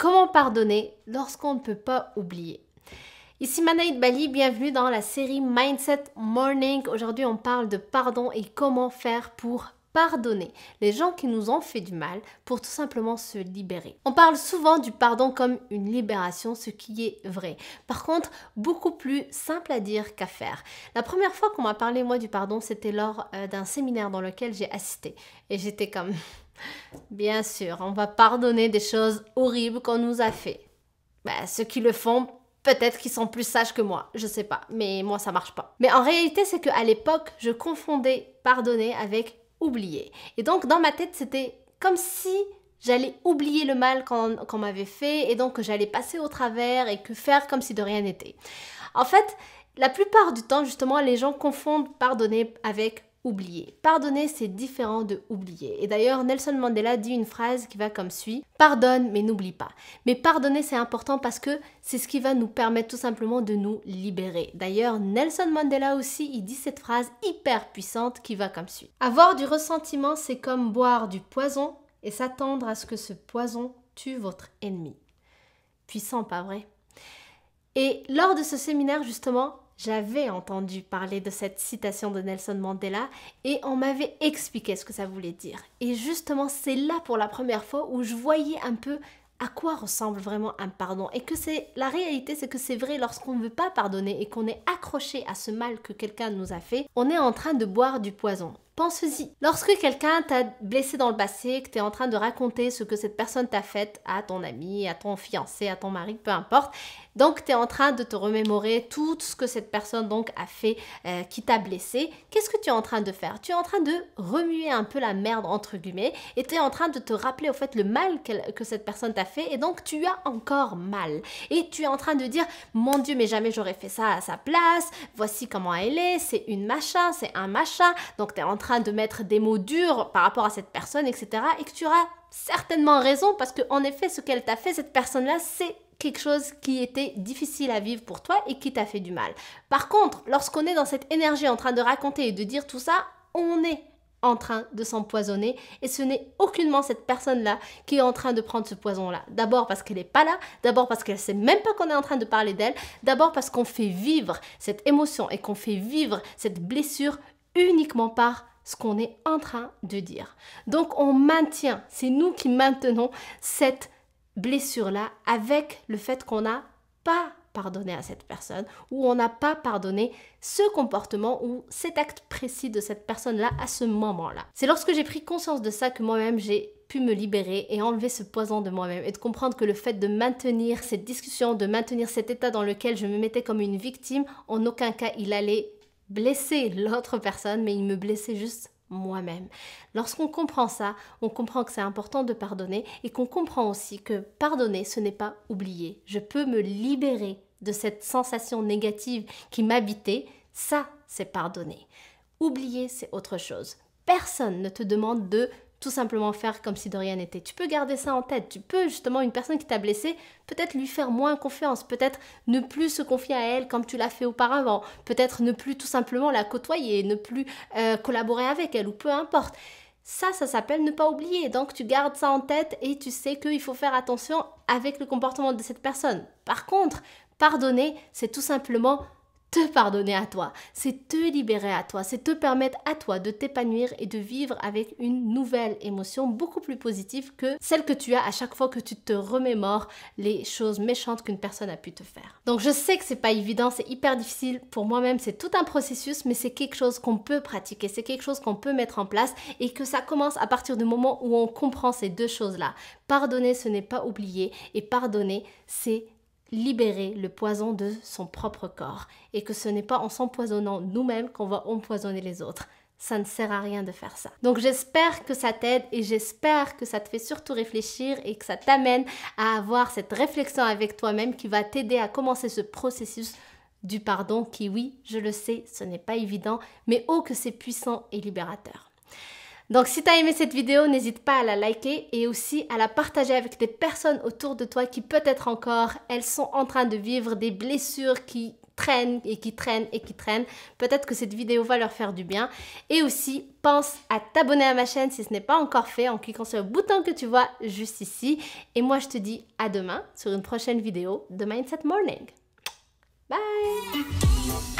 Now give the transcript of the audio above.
Comment pardonner lorsqu'on ne peut pas oublier? Ici Manaïd Bali, bienvenue dans la série Mindset Morning. Aujourd'hui, on parle de pardon et comment faire pour pardonner les gens qui nous ont fait du mal pour tout simplement se libérer. On parle souvent du pardon comme une libération, ce qui est vrai. Par contre, beaucoup plus simple à dire qu'à faire. La première fois qu'on m'a parlé, moi, du pardon, c'était lors d'un séminaire dans lequel j'ai assisté. Et j'étais comme... Bien sûr, on va pardonner des choses horribles qu'on nous a fait. Ceux qui le font, peut-être qu'ils sont plus sages que moi, je sais pas, mais moi ça marche pas. Mais en réalité, c'est qu'à l'époque, je confondais pardonner avec oublier. Et donc dans ma tête, c'était comme si j'allais oublier le mal qu'on m'avait fait et donc que j'allais passer au travers et que faire comme si de rien n'était. En fait, la plupart du temps, justement, les gens confondent pardonner avec oublier. Pardonner, c'est différent de oublier. Et d'ailleurs, Nelson Mandela dit une phrase qui va comme suit: pardonne, mais n'oublie pas. Mais pardonner, c'est important parce que c'est ce qui va nous permettre tout simplement de nous libérer. D'ailleurs, Nelson Mandela aussi, il dit cette phrase hyper puissante qui va comme suit: avoir du ressentiment, c'est comme boire du poison et s'attendre à ce que ce poison tue votre ennemi. Puissant, pas vrai? Et lors de ce séminaire, justement, j'avais entendu parler de cette citation de Nelson Mandela et on m'avait expliqué ce que ça voulait dire. Et justement, c'est là pour la première fois où je voyais un peu à quoi ressemble vraiment un pardon. Et que la réalité, c'est que c'est vrai, lorsqu'on ne veut pas pardonner et qu'on est accroché à ce mal que quelqu'un nous a fait, on est en train de boire du poison. Pense-y. Lorsque quelqu'un t'a blessé dans le passé, que tu es en train de raconter ce que cette personne t'a fait à ton ami, à ton fiancé, à ton mari, peu importe, donc tu es en train de te remémorer tout ce que cette personne donc a fait qui t'a blessé, qu'est-ce que tu es en train de faire? Tu es en train de remuer un peu la merde entre guillemets et tu es en train de te rappeler au fait le mal que cette personne t'a fait et donc tu as encore mal. Et tu es en train de dire: mon Dieu, mais jamais j'aurais fait ça à sa place, voici comment elle est, c'est une machin, c'est un machin. Donc tu es en train de mettre des mots durs par rapport à cette personne, etc. Et que tu auras certainement raison parce qu'en effet, ce qu'elle t'a fait, cette personne-là, c'est quelque chose qui était difficile à vivre pour toi et qui t'a fait du mal. Par contre, lorsqu'on est dans cette énergie en train de raconter et de dire tout ça, on est en train de s'empoisonner et ce n'est aucunement cette personne-là qui est en train de prendre ce poison-là. D'abord parce qu'elle n'est pas là, d'abord parce qu'elle ne sait même pas qu'on est en train de parler d'elle, d'abord parce qu'on fait vivre cette émotion et qu'on fait vivre cette blessure uniquement par ce qu'on est en train de dire. Donc on maintient, c'est nous qui maintenons cette blessure-là avec le fait qu'on n'a pas pardonné à cette personne ou on n'a pas pardonné ce comportement ou cet acte précis de cette personne-là à ce moment-là. C'est lorsque j'ai pris conscience de ça que moi-même j'ai pu me libérer et enlever ce poison de moi-même et de comprendre que le fait de maintenir cette discussion, de maintenir cet état dans lequel je me mettais comme une victime, en aucun cas il allait blesser l'autre personne, mais il me blessait juste moi-même. Lorsqu'on comprend ça, on comprend que c'est important de pardonner et qu'on comprend aussi que pardonner, ce n'est pas oublier. Je peux me libérer de cette sensation négative qui m'habitait. Ça, c'est pardonner. Oublier, c'est autre chose. Personne ne te demande de tout simplement faire comme si de rien n'était. Tu peux garder ça en tête. Tu peux justement, une personne qui t'a blessé, peut-être lui faire moins confiance, peut-être ne plus se confier à elle comme tu l'as fait auparavant, peut-être ne plus tout simplement la côtoyer, ne plus collaborer avec elle ou peu importe. Ça s'appelle ne pas oublier. Donc tu gardes ça en tête et tu sais qu'il faut faire attention avec le comportement de cette personne. Par contre, pardonner, c'est tout simplement te pardonner à toi, c'est te libérer à toi, c'est te permettre à toi de t'épanouir et de vivre avec une nouvelle émotion beaucoup plus positive que celle que tu as à chaque fois que tu te remémores les choses méchantes qu'une personne a pu te faire. Donc je sais que c'est pas évident, c'est hyper difficile pour moi-même, c'est tout un processus, mais c'est quelque chose qu'on peut pratiquer, c'est quelque chose qu'on peut mettre en place et que ça commence à partir du moment où on comprend ces deux choses-là. Pardonner, ce n'est pas oublier et pardonner, c'est libérer le poison de son propre corps et que ce n'est pas en s'empoisonnant nous-mêmes qu'on va empoisonner les autres. Ça ne sert à rien de faire ça. Donc j'espère que ça t'aide et j'espère que ça te fait surtout réfléchir et que ça t'amène à avoir cette réflexion avec toi-même qui va t'aider à commencer ce processus du pardon qui, oui, je le sais, ce n'est pas évident, mais oh que c'est puissant et libérateur. Donc si tu as aimé cette vidéo, n'hésite pas à la liker et aussi à la partager avec des personnes autour de toi qui peut-être encore, elles sont en train de vivre des blessures qui traînent et qui traînent et qui traînent. Peut-être que cette vidéo va leur faire du bien. Et aussi, pense à t'abonner à ma chaîne si ce n'est pas encore fait en cliquant sur le bouton que tu vois juste ici. Et moi, je te dis à demain sur une prochaine vidéo de Mindset Morning. Bye!